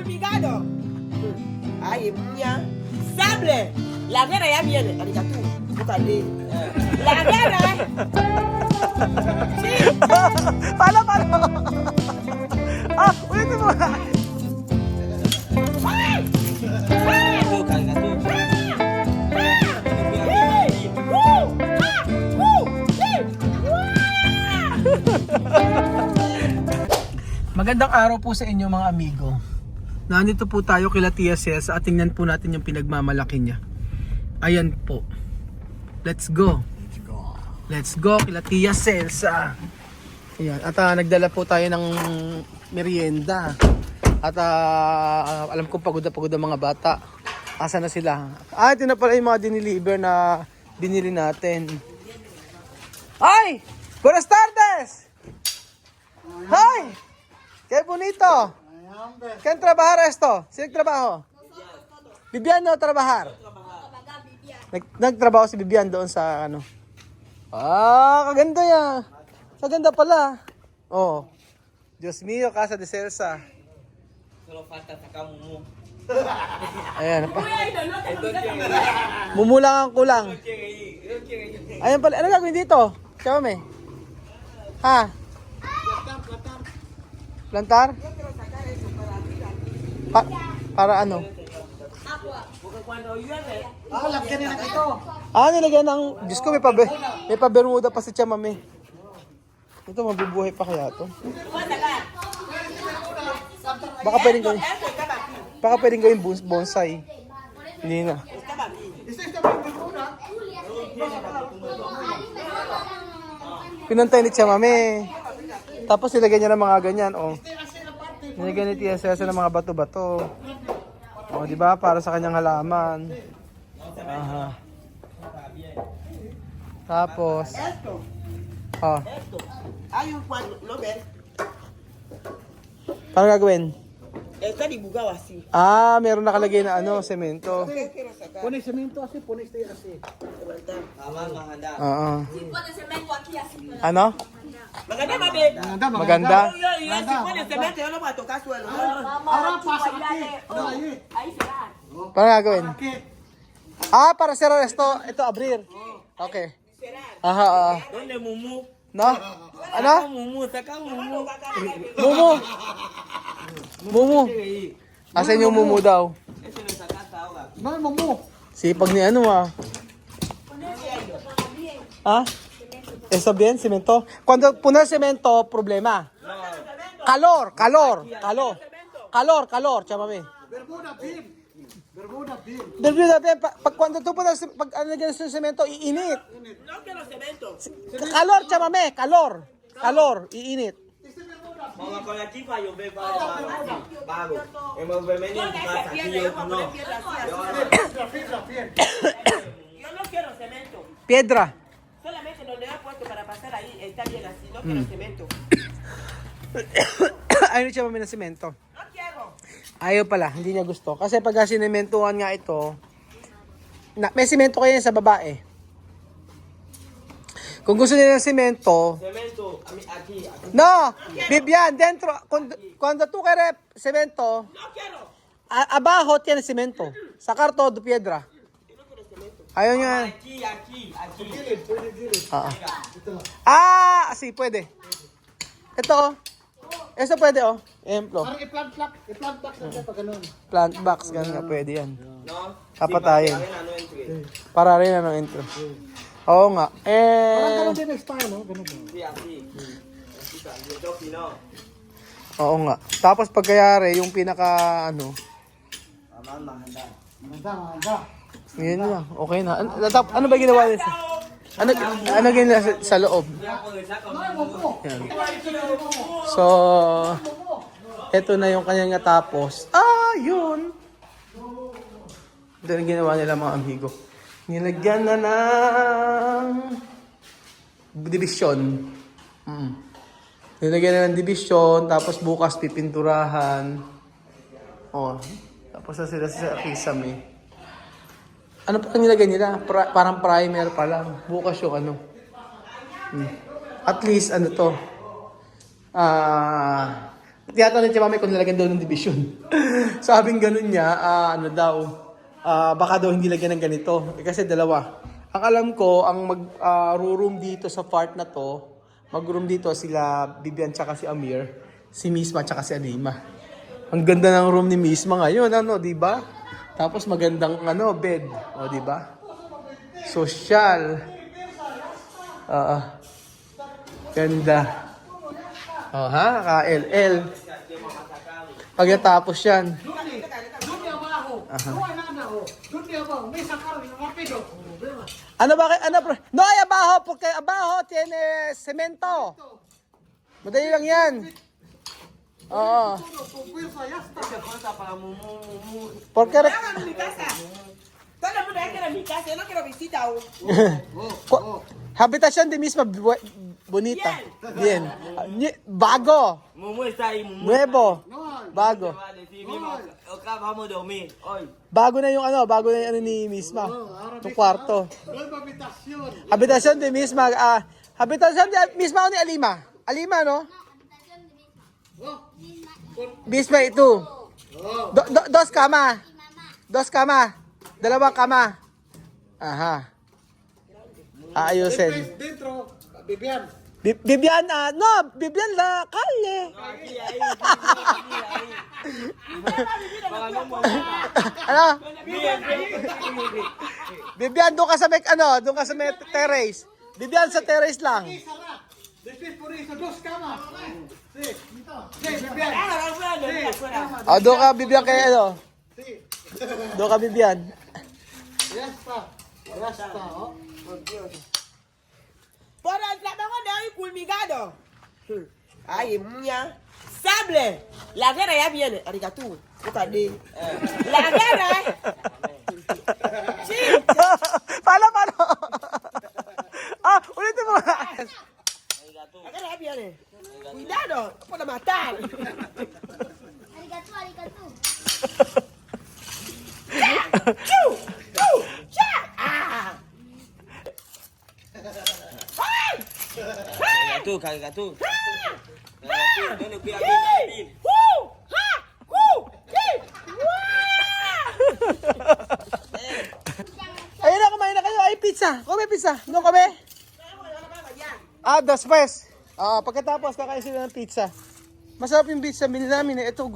picado. Ay, mía. Sable. La guerra ya viene. Arigato. Búscale. La guerra. Sí. Paano? Ulitin mo. Ay! Ay! Magandang araw po sa inyo mga amigo. Nandito po tayo kila Tia Celsa at tingnan po natin yung pinagmamalaki niya. Ayan po. Let's go. Let's go kila Tia Celsa. Ayan. At nagdala po tayo ng merienda. At alam ko pagod ang mga bata. Asa na sila? Ito na pala yung mga diniliver na binili natin. Ay! Buenas tardes! Hi! Qué bonito! ¿Quién trabajar esto? ¿Sino trabajo? Bibian no trabajar? Nagtrabaho si Bibian doon sa ano. Kaganda yan. Kaganda pala. Oh. Diyos mío, Casa de Celsa. Solo falta sacar mumu. Ayan pa. Mumulang ang kulang. Ayan pala. Ano gagawin dito? Chame. Ha? Plantar? Para ano? Lagyan nila ito. Nilagyan ng... Diyos ko, may pa-bermuda pa si Chamame. Ito, mabubuhay pa kaya to? Baka pwedeng gawin bonsai. Hindi na. Pinantay ni Chamame. Tapos nilagyan niya ng mga ganyan, oh. Nilagyan ni Tia Celsa ng mga bato-bato. Oh, di ba? Para sa kanyang halaman. Aha. Tapos, oh. Hay un cuadro, ¿lo ves? Paano gagawin? Está dibujado así. Meron nakalagay na ano, semento. ¿Qué quiero sacar? Pone cemento así, pone este así. Levantar. Oo. Ano? Maganda, mami. Maganda? Si pone cemento, yo no voy a tocar suelo. Ahora pasa aquí. Ahí. Paano gagawin? Para cerrar ito abrir. Okay. Aha. ¿Dónde mumu? No? Ano? Mumu, saca mumu. Mumu. Asan yung mumu daw? Ese lo sacaste ahora. No hay mumu. Sipag ni ano ¿Está bien, cemento? Cuando poner cemento, problema. Calor, chamame. Bermuda bien. Bermuda bien, pag cuando tú pones, pag nilagyan ng cemento, iinit. No quiero cemento. Calor, chamame, calor, iinit. Vamos con la chifa, yo veo vago. Hemos venido en tu casa, aquí yo no. Yo no quiero cemento. Piedra. Solamente donde he puesto para pasar ahí está bien así. No quiero cemento. Ayaw siya mami ng semento. No quiero. Ayaw pala, hindi niya gusto. Kasi pag sinementuhan nga ito, may semento kayo sa babae. Kung gusto niya ng semento, Cemento, aquí. no, Bibian, dentro, cuando tú quieres cemento, No quiero. abajo tiene cemento. Sacar todo piedra. Ayaw niya. Aquí. Sí, puede. Ito, eso puede, oh. Ejemplo, Parang i-plant box na ito, ganun. plant box, ganun nga, pwede yan. No? Kapatayin. Ano entry? Para rin ano intro. Oo nga. Parang ganun din ang style, no? Ganun din. Sí, así. Ito, Pino. Oo nga. Tapos pagkayari, yung pinaka ano, Maganda. yun lang. Okay na. Ano ba ginawa nila? Ano ginawa sa loob? Yan. So, eto na yung kanyang natapos. Yun. Ito na ginawa nila mga amigo. Nilagyan na ng division. Nilagyan na ng division, tapos bukas pipinturahan. Tapos na sila sa kisame. Ano pa nilagay nila? Parang primer pa lang. Bukas yung ano. At least, ano to. Tiyatan ni Mami kung nilagyan daw ng division. Sabing ganun niya, ano daw, baka daw hindi lagyan ng ganito. Kasi dalawa. Ang alam ko, ang mag-room dito sa part na to, mag-room dito sila Bibian tsaka si Amir, si Misma tsaka si Alima. Ang ganda ng room ni Misma ngayon, ano, di ba? Tapos magandang bed, o di ba? Social. Ganda. Oh, ha? Ka-LL. Pagkatapos yan. Ano ba kayo? Ano bro? No hay abajo porque abajo tiene cemento. Madali lang yan. Oo. Porque Háganlo en mi casa. Todo el mundo entra en mi casa. Yo no quiero visita. habitasyon de misma bonita. Bien. Bago. Mumu está ahí, Mumu. Nuevo. Bago. Va a decir mismo, acá vamos a dormir hoy. Bago na yung ni Misma. Yung kwarto. Habitasyon de Misma. Habitasyon de Misma o ni Alima? Alima, no? Misma ito. Dos kama. Dos kama. Dalawang kama. Aha. Aayusin. Dentro, Bibian. Bibian, no, Bibian la calle. Aquí, ahí, ahí. Ano? Bien, bien. Bibian, doon ka sa doon ka sa may terrace. Bibian sa terrace lang. Después por eso, dos camas. Sí, sí, Bibian. Doon ka Bibian kay Sí, Doon ka Bibian. ya está. Ya está, ¿no? Por el trabajo de hoy culmigado. Ay, mía. Sable. La guerra ya viene. Arigato. Bukade. La guerra. Sí. Paano? Ulitin mo. La guerra ya viene. Cuidado. No puedo matar. Arigato, arigato. Chu. Chu. Cha. Ah. Ay. Carga tú. ¿Dónde cuida bien? Ayun na, kumain na kayo. Ay, pizza. Kome pizza. Doon kami. Después. Pagkatapos, kakain sila ng pizza. Masarap yung pizza. Binili namin. Ito,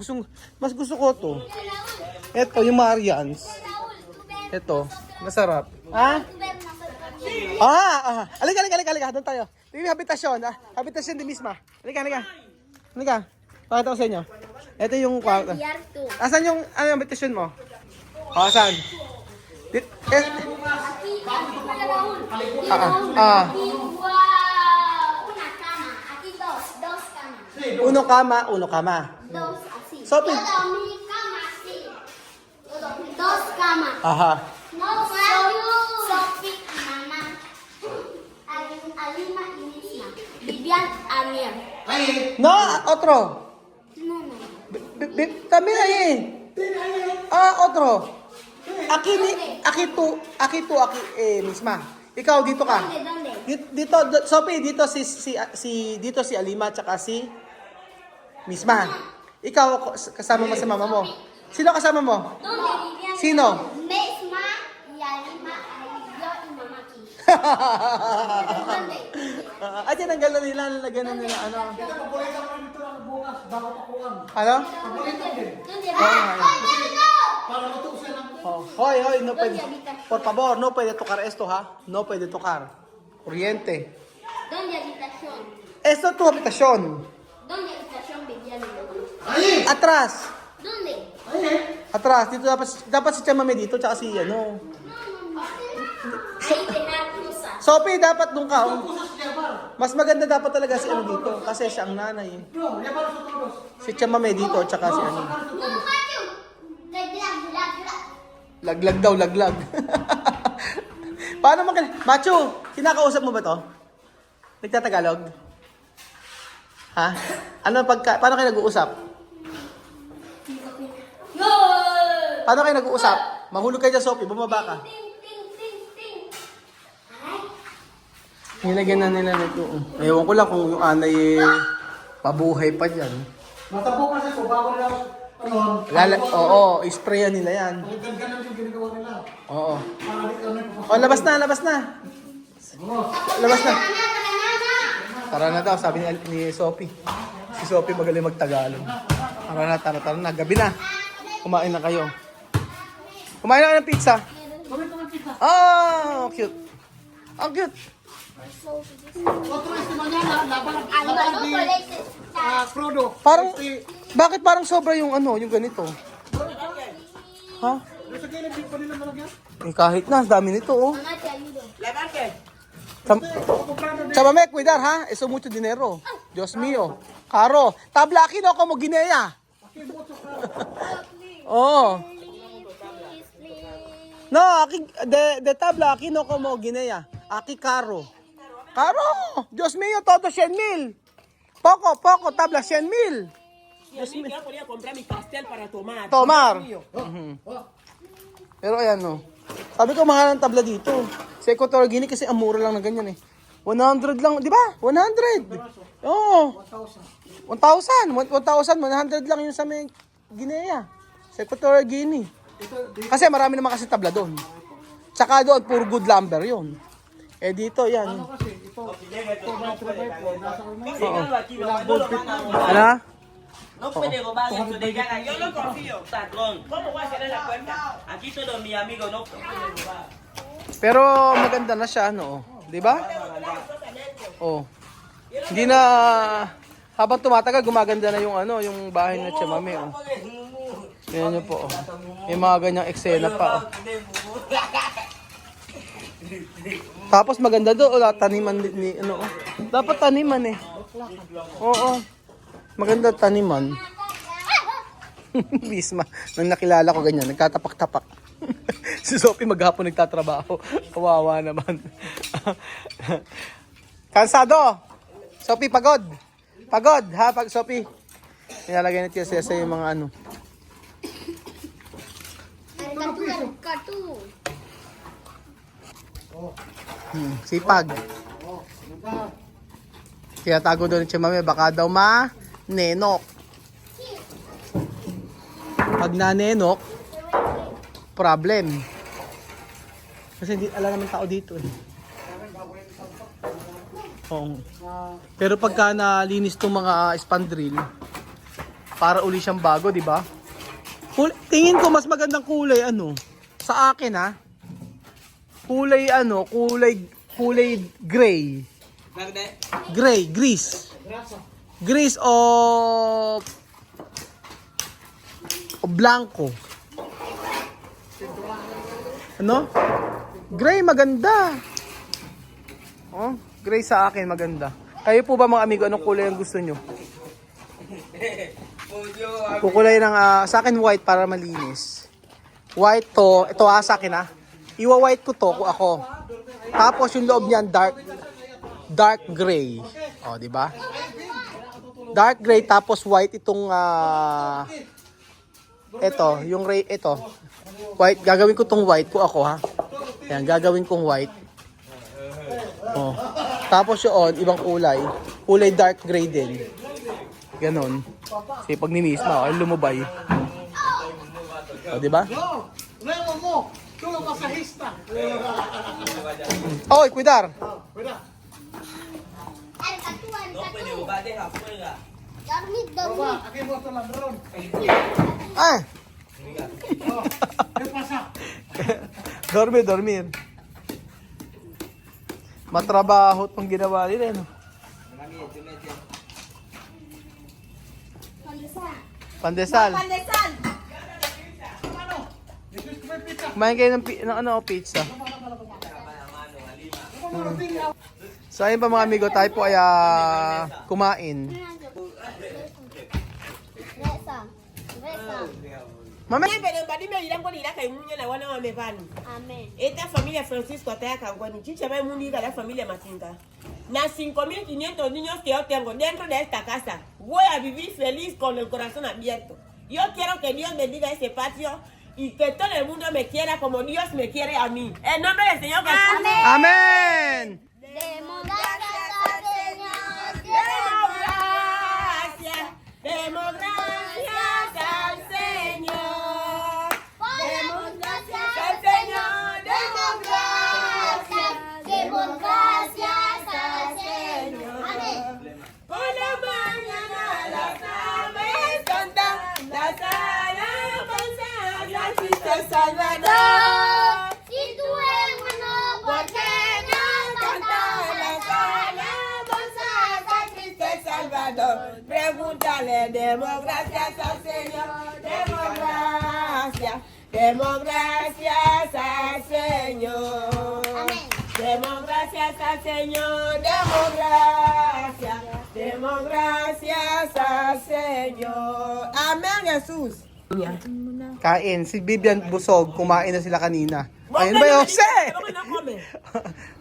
mas gusto ko to. Ito, yung Marians. Ito, masarap. Ha? Halika. Doon tayo. Yung habitasyon. Habitasyon di misma. Halika. Pakita ko sa inyo. Ito yung kwarto. Asan yung habitasyon mo? Saan? Una cama, aquí Uno cama. dos así. Sopi. Yo dormí cama así. Yo dormí dos camas. Aha. No, Sofi, mamá, Alima y Misma. Vivian, Amir. No, otro. No. También ahí. Otro. Aquí tú, misma. Ikaw dito ka. ¿Dónde? Dito, Sophie, dito dito si Alima tsaka si Misma. Ikaw kasama mo sa mama mo. Sino kasama mo? ¿Dónde vivían? Sino? Misma y Alima, yo y mamá aquí. ¿Dónde? Ay, tinanggal na nila, nalagyan na nila, ano? Ano? ¿Dónde Hoy, no puede. Por favor, no puede tocar esto, ha? No puede tocar. Corriente. ¿Dónde habitación? Esto es tu habitación. ¿Dónde habitación vivían? Atrás. ¿Dónde? Atrás. Dito dapat si Chamame dito, tsaka si ano. Ahí dejar cruzar. Sophie, dapat nung ka. Mas maganda dapat talaga si ano dito. Kasi siya ang nanay. Si Chamame dito, tsaka si ano. No, Machu. Laglag. Laglag daw, laglag. Paano Machu, kinakausap mo ba to? Nagtatagalog? Ha? Paano kayo nag-uusap? Paano kayo nag-uusap? Mahulog kayo dyan, Sophie. Bumaba ka. Ting. Nilagyan na nila nito. Ewan ko lang kung yung anay pabuhay pa dyan. Matabo kasi ko bago na Oo, isprayan nila yan. Ganun yung ginagawa nila. Oo. Para di kami Oh, labas na. Labas na. Tara na daw, sabi ni Sophie. Si Sophie magaling magtagalog. Tara na. Gabi na. Kumain na kayo. Kumain na kayo ng pizza. Oh, cute. Ang cute. Otro este mañana, laban di Frodo. Parang, bakit parang sobra yung yung ganito? Ha? Sa gilid, di pa nila malagyan. Kahit na, dami nito, oh. Mamá, te ayudo. Levante. Chamame, cuidar, ha? Eso mucho dinero. Dios mío. Caro. Tabla aquí no como Guinea. Oh. Please, please. No, aquí, de tabla aquí no como Guinea. Aquí caro. Caro. Dios mío, todo 100,000. Poco, tabla 100,000. Si a mí yo podía comprar mi pastel para tomar. Tomar. Dios mío. Pero ayan, no. Sabi ko, mahal ang tabla dito. Sa Equatorial Guinea kasi ang mura lang na ganyan eh. 100 lang, di ba? 100. Oo. 1,000. 1,100 lang yung sa may Guinea. Sa Equatorial Guinea. Kasi marami naman kasi tabla doon. Tsaka doon, puro good lumber yun. Eh dito, yan. Kasi ito, may 3x4, nasa Síganlo aquí, no lo van a robar. Ano? No puede robar eso de ya. Yo no confío. Patrón. ¿Cómo voy a cerrar la puerta? Aquí todos mis amigos no pueden robar. Pero maganda na siya, no? Di ba? Oh. Hindi na habang tumatagal gumaganda na yung yung bahay na Chamame, oh. Yan niyo po, oh. Yung mga ganyang eksena pa, oh. Tapos maganda do, taniman ni oh. Dapat taniman eh. Oo. Maganda taniman. Bisma, nang nakilala ko ganyan, nagtatapak-tapak. Si Sophie maghapon nagtatrabaho. Kawawa naman. Kansado. Sophie, pagod. Pagod, ha? Sophie. Nilalagay na tiya sa yung mga Kartu. sipag. Kaya tago doon ni Chamame, baka daw nenok. Pag nanenok, problem. Kasi hindi alam naman tao dito eh. Oo. Pero pagka nalinis tong mga spandrel, para uli siyang bago, di ba? Tingin ko mas magandang kulay sa akin ha. Kulay kulay gray. Gray, grease. Grease o blanco. Gray maganda. Oh, gray sa akin maganda. Kayo po ba mga amigo, anong kulay ang gusto nyo? Kukulay ng sa akin white para malinis. White to, ito sa akin Iwa-white ko to ako. Tapos yung loob niyan dark gray. Oh, di ba? Dark gray tapos white itong ito. White, gagawin ko tong white ko ako ha. Ayan, gagawin kong white. Oh. Tapos yun, ibang kulay. Kulay dark gray din. Ganon. Kasi pag ninis na, ay lumubay. O, diba? No, Remo mo, tulo masahista. Oy, cuidar. Cuida. No puede robar, deja afuera. Dormir. Baba, aquí mo ito ladron. Ay! Oh, ¿qué pasa? Dormir. Matrabaho itong ginawa nila, no? Pandesal. Pandesal. Kumain kayo ng pizza. So ayun pa mga amigo, tayo po ay kumain. Mama, Badime ilango lila kai munya na wana wamevani. Amen. Esta familia Francisco ataya kwani chicha bai mundi la familia Matinga. Na 5,500 niños que yo tengo dentro de esta casa. Voy a vivir feliz con el corazón abierto. Yo quiero que Dios bendiga este patio y que todo el mundo me quiera como Dios me quiere a mí. En nombre del Señor Jesús. Amén. Amen! Demos gracias al Señor. Demos gracias al Señor. democracia al Señor, democracia, democracias al Señor. Amén. Democracias al Señor, democracia, democracias al Señor. Amén, Jesús. Kain, si Vivian busog, kumain na sila kanina. Ayun ba, Jose? ¿Cómo no come?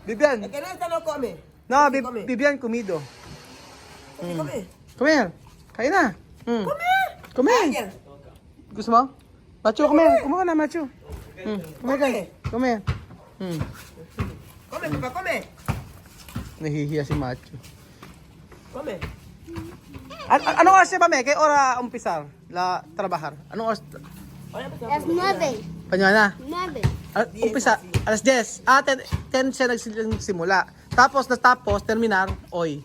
Vivian, El que no está no come. no, Sí, come. Vivian, comido. Sí, come. Come here. Kain na. Come. Ayan. Gusto mo? Macho, come here. Kumuha na, Macho. Come here. Come here. Come, papá, come. Nahihiya si Macho. Come. Anong oras siya ba, Kay ora umpisar? La trabajar. Anong oras? Es 9. Pañana. 9. Umpisa, alas 10. 10 siya nagsimula. Tapos, terminar, oy.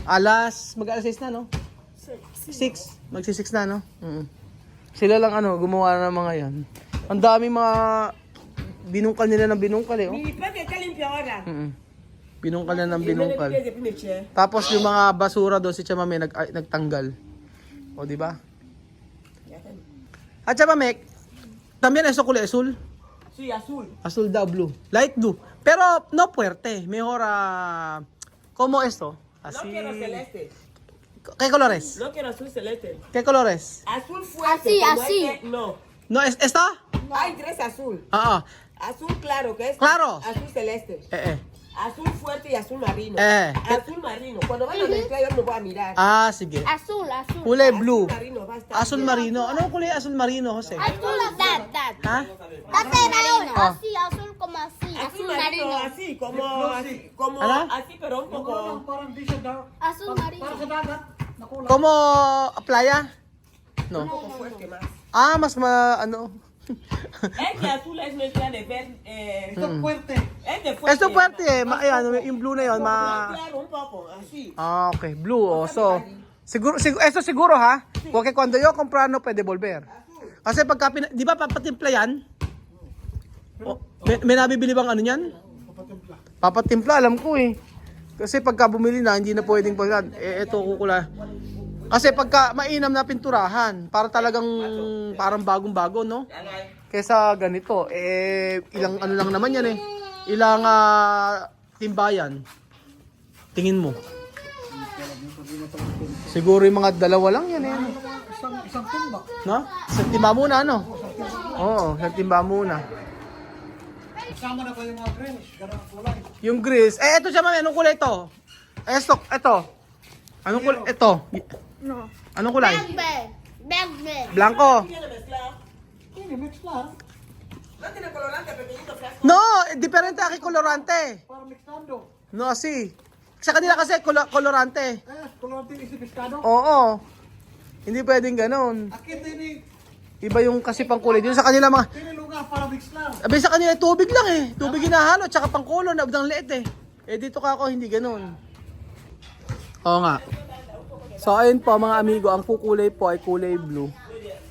Mag-alas 6 na, no? 6. Magsi-6 na, no? Sila lang, gumawa ng mga yan. Ang dami mga binungkal nila ng binungkal, eh, oh. Mi pa que limpia ahora. Binungkal na ng binungkal. Binungkal. Tapos, yung mga basura doon, si Chamame nagtanggal. O, di ba? At Chamame, también eso kulay azul. Sí, azul. Azul daw, blue. Light blue. Pero no fuerte. Mejor como esto. No Así. quiero celeste. ¿Qué colores? No quiero azul celeste. ¿Qué colores? Azul fuerte. Así, como así. este, no. No, ¿esta? Hay 3 azul. Azul claro, que es Claro. azul celeste. Azul fuerte y azul marino. Azul marino. Cuando vayan a mezclar yo me voy a mirar. Sige. Azul, azul. Kulay blue. Azul marino va a estar. Azul marino. Anong kulay azul marino, Jose? Azul, dad. Ha? Date marino. Así, azul como así. Azul marino, así, como ¿Ano? así, pero un poco. Parang di siya dark. Azul marino. Para sa dagat. Nakulay. Como playa? No. Un poco fuerte más. Mas Este azul es mezcla de verde. Ito fuerte. Este fuerte. Esto fuerte, yung blue na yon, Claro, un poco, así. Okay, blue. So, eso siguro, ha? Porque cuando yo comprar, no pwede volver. Kasi pagka, di ba papatimpla yan? May nabibili bang ano yan? Papatimpla, alam ko eh. Kasi pagka bumili na, hindi na pwedeng pagka, ito kukula. Kasi pagka mainam na pinturahan, para talagang parang bagong-bago, no? Kesa ganito, ilang ano lang naman yan eh. Ilang timbayan. Tingin mo. Siguro yung mga dalawa lang yan eh. Isang timba. No? Isang timba muna, ano? Oo, isang timba muna. Kasama na ba yung mga greens? Ganun ang kulay. Yung grease. Ito siya, mami. Anong kulay ito? Ito. Anong kulay? Ito. No. Anong kulay? Verde. Blanco. Hindi, mix lang. No tiene colorante, pequeñito fresco. No, diferente aki kolorante. Para mixtando. No, si. Sa kanila kasi kolorante. Kolorante isi pescado. Oo. Hindi pwedeng ganun. Akit ini, Iba yung kasi pang kulay. Dito sa kanila mga... pinilunga para mix lang. Abi sa kanila tubig lang eh. Tubig hinahalo tsaka pang kulon. Abdang liit eh. Dito ka ako hindi ganun. Oo nga. So ayun po mga amigo. Ang kukulay po ay kulay blue.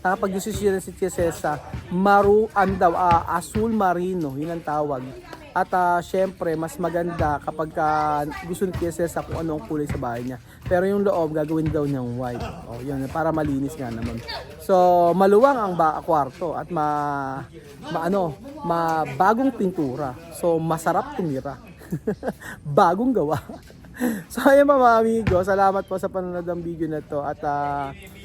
Pag decision si Tia Cesa, azul marino. Yun ang tawag. At syempre, mas maganda kapag gusto ni Tia Cesa kung anong kulay sa bahay niya. Pero yung loob, gagawin daw niyang white. O, yun, para malinis nga naman. So, maluwang ang kwarto at bagong pintura. So, masarap tumira. Bagong gawa. So, ayun mga amigo, salamat po sa panonood ng video na to. At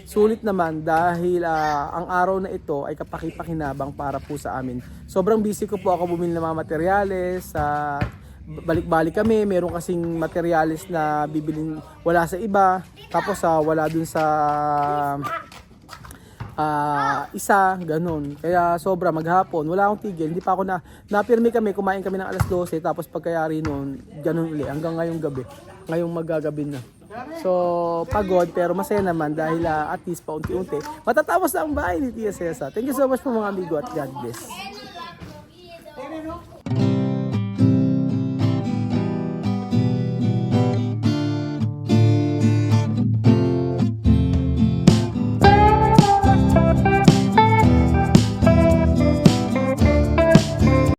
sulit naman dahil ang araw na ito ay kapaki-pakinabang para po sa amin. Sobrang busy ko po ako bumili ng mga materyales. Balik-balik kami, meron kasing materyales na bibilin wala sa iba. Tapos wala dun sa isa, ganun. Kaya sobra maghapon, wala akong tigil. Hindi pa ako napirmi kami, kumain kami ng alas 12. Tapos pagkayari noon, ganun uli, hanggang ngayong gabi. Ngayong magagabi na. So, pagod pero masaya naman dahil at least paunti-unti matatapos na ang bahay ni Tia Cesa. Thank you so much po mga amigo at God bless.